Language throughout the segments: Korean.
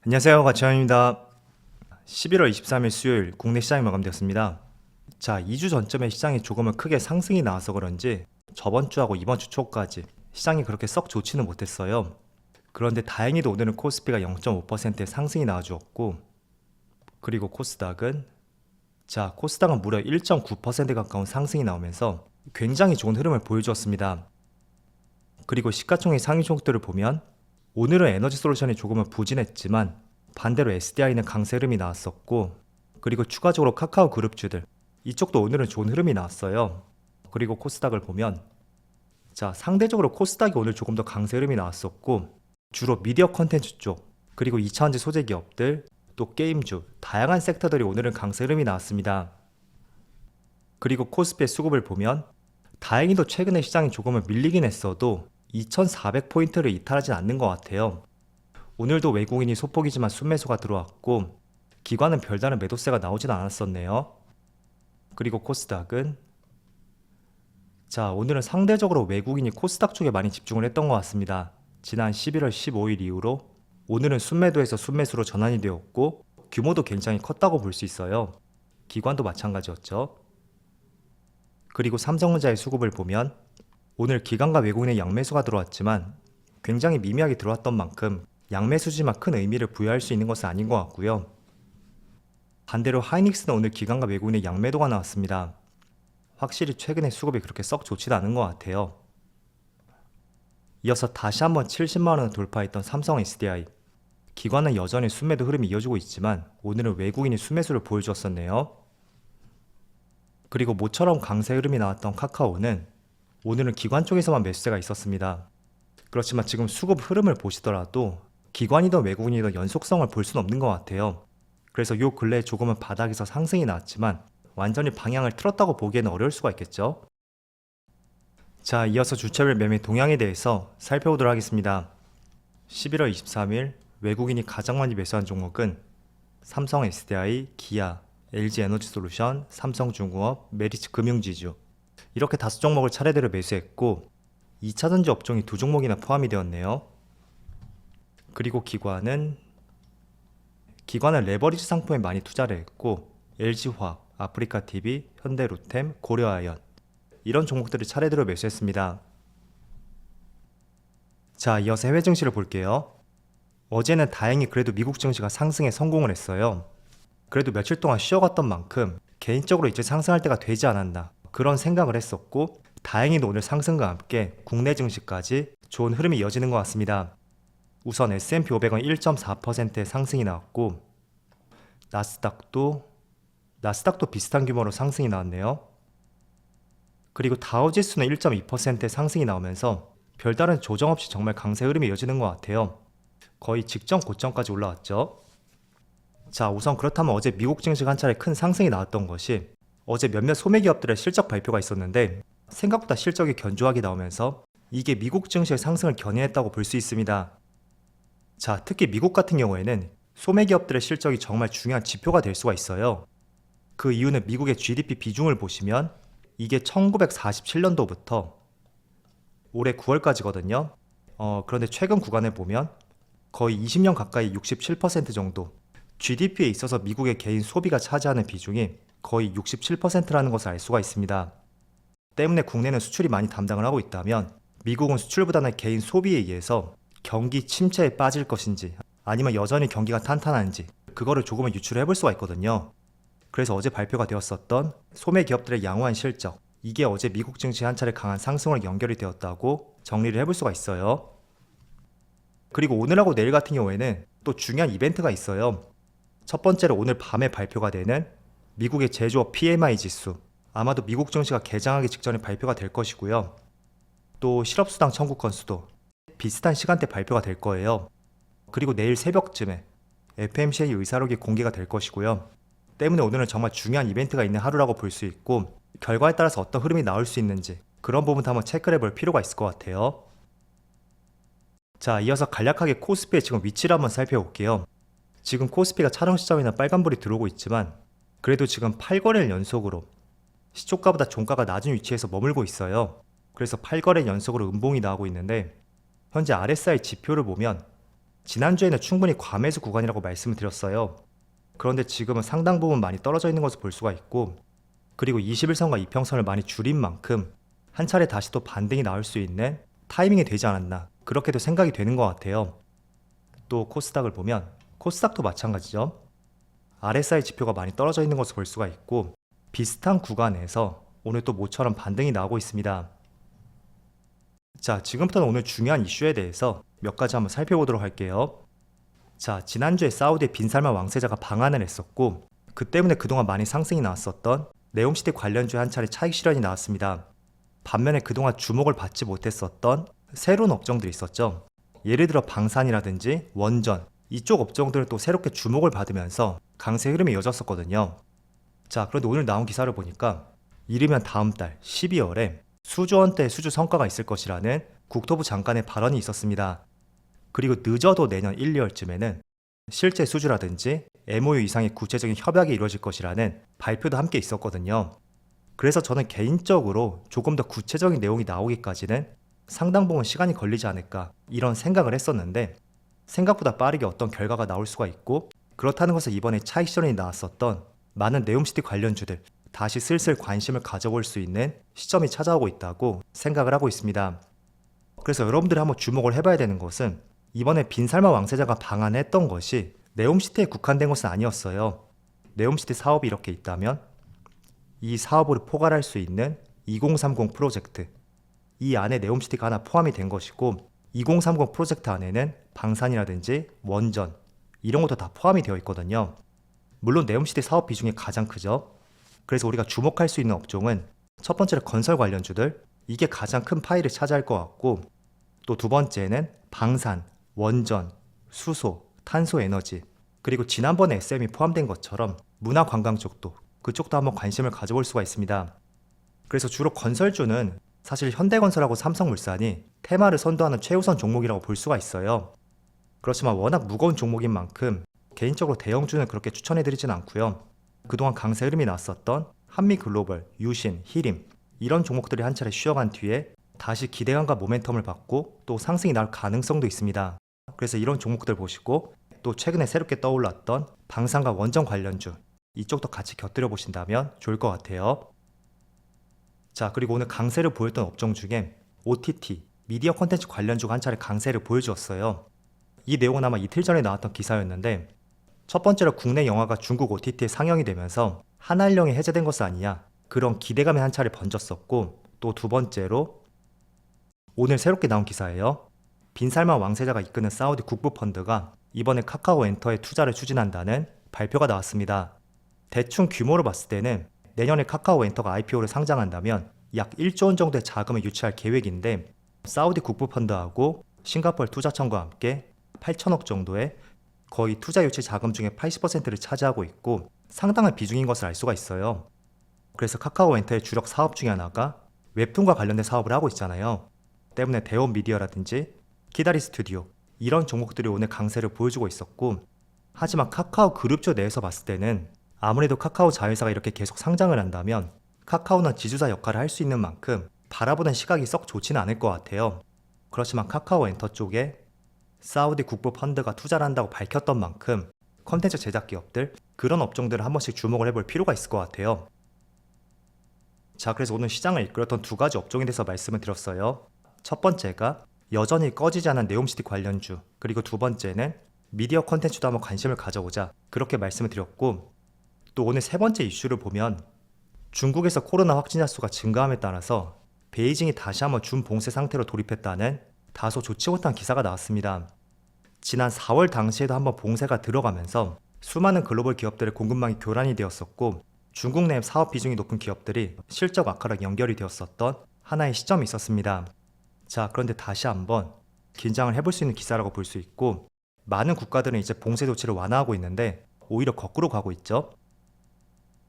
안녕하세요, 가치환입니다. 11월 23일 수요일 국내 시장이 마감되었습니다. 자, 2주 전쯤에 시장이 조금은 크게 상승이 나와서 그런지 저번 주하고 이번 주 초까지 시장이 그렇게 썩 좋지는 못했어요. 그런데 다행히도 오늘은 코스피가 0.5%의 상승이 나와주었고, 그리고 코스닥은 무려 1.9% 가까운 상승이 나오면서 굉장히 좋은 흐름을 보여주었습니다. 그리고 시가총액 상위 종목들을 보면 오늘은 에너지솔루션이 조금은 부진했지만 반대로 SDI는 강세 흐름이 나왔었고, 그리고 추가적으로 카카오 그룹주들 이쪽도 오늘은 좋은 흐름이 나왔어요. 그리고 코스닥을 보면 상대적으로 코스닥이 오늘 조금 더 강세 흐름이 나왔었고, 주로 미디어 컨텐츠 쪽 그리고 2차전지 소재 기업들 또 게임주 다양한 섹터들이 오늘은 강세 흐름이 나왔습니다. 그리고 코스피의 수급을 보면 다행히도 최근에 시장이 조금은 밀리긴 했어도 2400포인트를 이탈하진 않는 것 같아요. 오늘도 외국인이 소폭이지만 순매수가 들어왔고, 기관은 별다른 매도세가 나오진 않았었네요. 그리고 코스닥은 오늘은 상대적으로 외국인이 코스닥 쪽에 많이 집중을 했던 것 같습니다. 지난 11월 15일 이후로 오늘은 순매도에서 순매수로 전환이 되었고, 규모도 굉장히 컸다고 볼 수 있어요. 기관도 마찬가지였죠. 그리고 삼성전자의 수급을 보면 오늘 기관과 외국인의 양매수가 들어왔지만 굉장히 미미하게 들어왔던 만큼 양매수지만 큰 의미를 부여할 수 있는 것은 아닌 것 같고요. 반대로 하이닉스는 오늘 기관과 외국인의 양매도가 나왔습니다. 확실히 최근에 수급이 그렇게 썩 좋지도 않은 것 같아요. 이어서 다시 한번 70만원을 돌파했던 삼성 SDI. 기관은 여전히 순매도 흐름이 이어지고 있지만 오늘은 외국인이 순매수를 보여주었었네요. 그리고 모처럼 강세 흐름이 나왔던 카카오는 오늘은 기관 쪽에서만 매수세가 있었습니다. 그렇지만 지금 수급 흐름을 보시더라도 기관이든 외국인이든 연속성을 볼 수는 없는 것 같아요. 그래서 요 근래에 조금은 바닥에서 상승이 나왔지만 완전히 방향을 틀었다고 보기에는 어려울 수가 있겠죠. 자, 이어서 주체별 매매 동향에 대해서 살펴보도록 하겠습니다. 11월 23일 외국인이 가장 많이 매수한 종목은 삼성 SDI, 기아, LG에너지솔루션, 삼성중공업, 메리츠금융지주 이렇게 5종목을 차례대로 매수했고, 2차전지 업종이 2종목이나 포함이 되었네요. 그리고 기관은 레버리지 상품에 많이 투자를 했고, LG화학, 아프리카TV, 현대로템, 고려아연 이런 종목들을 차례대로 매수했습니다. 자, 이어서 해외 증시를 볼게요. 어제는 다행히 그래도 미국 증시가 상승에 성공을 했어요. 그래도 며칠 동안 쉬어갔던 만큼 개인적으로 이제 상승할 때가 되지 않았나 그런 생각을 했었고, 다행히도 오늘 상승과 함께 국내 증시까지 좋은 흐름이 이어지는 것 같습니다. 우선 S&P 500은 1.4%의 상승이 나왔고, 나스닥도 비슷한 규모로 상승이 나왔네요. 그리고 다우지수는 1.2%의 상승이 나오면서 별다른 조정 없이 정말 강세 흐름이 이어지는 것 같아요. 거의 직전 고점까지 올라왔죠. 자, 우선 그렇다면 어제 미국 증시가 한 차례 큰 상승이 나왔던 것이 어제 몇몇 소매기업들의 실적 발표가 있었는데 생각보다 실적이 견조하게 나오면서 이게 미국 증시의 상승을 견인했다고 볼 수 있습니다. 자, 특히 미국 같은 경우에는 소매기업들의 실적이 정말 중요한 지표가 될 수가 있어요. 그 이유는 미국의 GDP 비중을 보시면 이게 1947년도부터 올해 9월까지거든요. 그런데 최근 구간을 보면 거의 20년 가까이 67% 정도 GDP에 있어서 미국의 개인 소비가 차지하는 비중이 거의 67%라는 것을 알 수가 있습니다. 때문에 국내는 수출이 많이 담당을 하고 있다면 미국은 수출보다는 개인 소비에 의해서 경기 침체에 빠질 것인지 아니면 여전히 경기가 탄탄한지 그거를 조금은 유추를 해볼 수가 있거든요. 그래서 어제 발표가 되었었던 소매 기업들의 양호한 실적, 이게 어제 미국 증시 한 차례 강한 상승으로 연결이 되었다고 정리를 해볼 수가 있어요. 그리고 오늘하고 내일 같은 경우에는 또 중요한 이벤트가 있어요. 첫 번째로 오늘 밤에 발표가 되는 미국의 제조업 PMI 지수, 아마도 미국 증시가 개장하기 직전에 발표가 될 것이고요. 또 실업수당 청구 건수도 비슷한 시간대 발표가 될 거예요. 그리고 내일 새벽쯤에 FMC의 의사록이 공개가 될 것이고요. 때문에 오늘은 정말 중요한 이벤트가 있는 하루라고 볼 수 있고, 결과에 따라서 어떤 흐름이 나올 수 있는지 그런 부분도 한번 체크를 해볼 필요가 있을 것 같아요. 자, 이어서 간략하게 코스피의 지금 위치를 한번 살펴볼게요. 지금 코스피가 촬영 시점에는 빨간불이 들어오고 있지만 그래도 지금 8거래일 연속으로 시초가보다 종가가 낮은 위치에서 머물고 있어요. 그래서 8거래 연속으로 음봉이 나오고 있는데, 현재 RSI 지표를 보면 지난주에는 충분히 과매수 구간이라고 말씀을 드렸어요. 그런데 지금은 상당 부분 많이 떨어져 있는 것을 볼 수가 있고, 그리고 21선과 이평선을 많이 줄인 만큼 한 차례 다시 또 반등이 나올 수 있는 타이밍이 되지 않았나, 그렇게도 생각이 되는 것 같아요. 또 코스닥을 보면 코스닥도 마찬가지죠. RSI 지표가 많이 떨어져 있는 것을 볼 수가 있고, 비슷한 구간에서 오늘 또 모처럼 반등이 나오고 있습니다. 자, 지금부터는 오늘 중요한 이슈에 대해서 몇 가지 한번 살펴보도록 할게요. 자, 지난주에 사우디의 빈살만 왕세자가 방한을 했었고, 그 때문에 그동안 많이 상승이 나왔었던 네옴시티 관련주에 한 차례 차익 실현이 나왔습니다. 반면에 그동안 주목을 받지 못했었던 새로운 업종들이 있었죠. 예를 들어 방산이라든지 원전, 이쪽 업종들은 또 새롭게 주목을 받으면서 강세 흐름이 이어졌었거든요. 자, 그런데 오늘 나온 기사를 보니까 이르면 다음 달 12월에 수조 원대의 수주 성과가 있을 것이라는 국토부 장관의 발언이 있었습니다. 그리고 늦어도 내년 1, 2월쯤에는 실제 수주라든지 MOU 이상의 구체적인 협약이 이루어질 것이라는 발표도 함께 있었거든요. 그래서 저는 개인적으로 조금 더 구체적인 내용이 나오기까지는 상당 부분 시간이 걸리지 않을까, 이런 생각을 했었는데, 생각보다 빠르게 어떤 결과가 나올 수가 있고, 그렇다는 것을 이번에 차익 실현이 나왔었던 많은 네옴시티 관련주들 다시 슬슬 관심을 가져볼 수 있는 시점이 찾아오고 있다고 생각을 하고 있습니다. 그래서 여러분들이 한번 주목을 해봐야 되는 것은, 이번에 빈살만 왕세자가 방한했던 것이 네옴시티에 국한된 것은 아니었어요. 네옴시티 사업이 이렇게 있다면 이 사업으로 포괄할 수 있는 2030 프로젝트, 이 안에 네옴시티가 하나 포함이 된 것이고, 2030 프로젝트 안에는 방산이라든지 원전, 이런 것도 다 포함이 되어 있거든요. 물론 네옴시티 사업 비중이 가장 크죠. 그래서 우리가 주목할 수 있는 업종은 첫 번째로 건설 관련주들, 이게 가장 큰 파일을 차지할 것 같고, 또 두 번째는 방산, 원전, 수소, 탄소에너지, 그리고 지난번에 SM이 포함된 것처럼 문화관광 쪽도, 그쪽도 한번 관심을 가져볼 수가 있습니다. 그래서 주로 건설주는 사실 현대건설하고 삼성물산이 테마를 선도하는 최우선 종목이라고 볼 수가 있어요. 그렇지만 워낙 무거운 종목인 만큼 개인적으로 대형주는 그렇게 추천해드리진 않고요. 그동안 강세 흐름이 났었던 한미글로벌, 유신, 히림, 이런 종목들이 한 차례 쉬어간 뒤에 다시 기대감과 모멘텀을 받고 또 상승이 나올 가능성도 있습니다. 그래서 이런 종목들 보시고, 또 최근에 새롭게 떠올랐던 방산과 원전 관련주, 이쪽도 같이 곁들여 보신다면 좋을 것 같아요. 자, 그리고 오늘 강세를 보였던 업종 중에 OTT, 미디어 콘텐츠 관련주가 한 차례 강세를 보여주었어요. 이 내용은 아마 이틀 전에 나왔던 기사였는데, 첫 번째로 국내 영화가 중국 OTT에 상영이 되면서 한한령이 해제된 것은 아니냐, 그런 기대감이 한 차례 번졌었고, 또 두 번째로 오늘 새롭게 나온 기사예요. 빈살만 왕세자가 이끄는 사우디 국부펀드가 이번에 카카오 엔터에 투자를 추진한다는 발표가 나왔습니다. 대충 규모로 봤을 때는 내년에 카카오 엔터가 IPO를 상장한다면 약 1조 원 정도의 자금을 유치할 계획인데, 사우디 국부펀드하고 싱가포르 투자청과 함께 8천억 정도의 거의 투자 유치 자금 중에 80%를 차지하고 있고, 상당한 비중인 것을 알 수가 있어요. 그래서 카카오 엔터의 주력 사업 중에 하나가 웹툰과 관련된 사업을 하고 있잖아요. 때문에 대원 미디어라든지 키다리 스튜디오, 이런 종목들이 오늘 강세를 보여주고 있었고, 하지만 카카오 그룹주 내에서 봤을 때는 아무래도 카카오 자회사가 이렇게 계속 상장을 한다면 카카오는 지주사 역할을 할 수 있는 만큼 바라보는 시각이 썩 좋지는 않을 것 같아요. 그렇지만 카카오 엔터 쪽에 사우디 국부 펀드가 투자를 한다고 밝혔던 만큼 컨텐츠 제작 기업들, 그런 업종들을 한 번씩 주목을 해볼 필요가 있을 것 같아요. 자, 그래서 오늘 시장을 이끌었던 두 가지 업종에 대해서 말씀을 드렸어요. 첫 번째가 여전히 꺼지지 않은 네옴시티 관련주, 그리고 두 번째는 미디어 컨텐츠도 한번 관심을 가져보자, 그렇게 말씀을 드렸고, 또 오늘 세 번째 이슈를 보면 중국에서 코로나 확진자 수가 증가함에 따라서 베이징이 다시 한번 준봉쇄 상태로 돌입했다는 다소 좋지 못한 기사가 나왔습니다. 지난 4월 당시에도 한번 봉쇄가 들어가면서 수많은 글로벌 기업들의 공급망이 교란이 되었었고, 중국 내 사업 비중이 높은 기업들이 실적 악화로 연결이 되었었던 하나의 시점이 있었습니다. 자, 그런데 다시 한번 긴장을 해볼 수 있는 기사라고 볼 수 있고, 많은 국가들은 이제 봉쇄 조치를 완화하고 있는데 오히려 거꾸로 가고 있죠.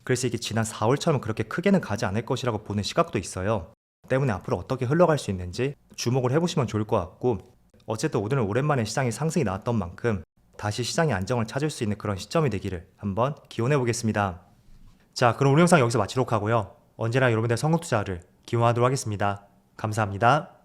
그래서 이게 지난 4월처럼 그렇게 크게는 가지 않을 것이라고 보는 시각도 있어요. 때문에 앞으로 어떻게 흘러갈 수 있는지 주목을 해보시면 좋을 것 같고, 어쨌든 오늘은 오랜만에 시장에 상승이 나왔던 만큼 다시 시장이 안정을 찾을 수 있는 그런 시점이 되기를 한번 기원해 보겠습니다. 자, 그럼 오늘 영상 여기서 마치도록 하고요. 언제나 여러분들의 성공 투자를 기원하도록 하겠습니다. 감사합니다.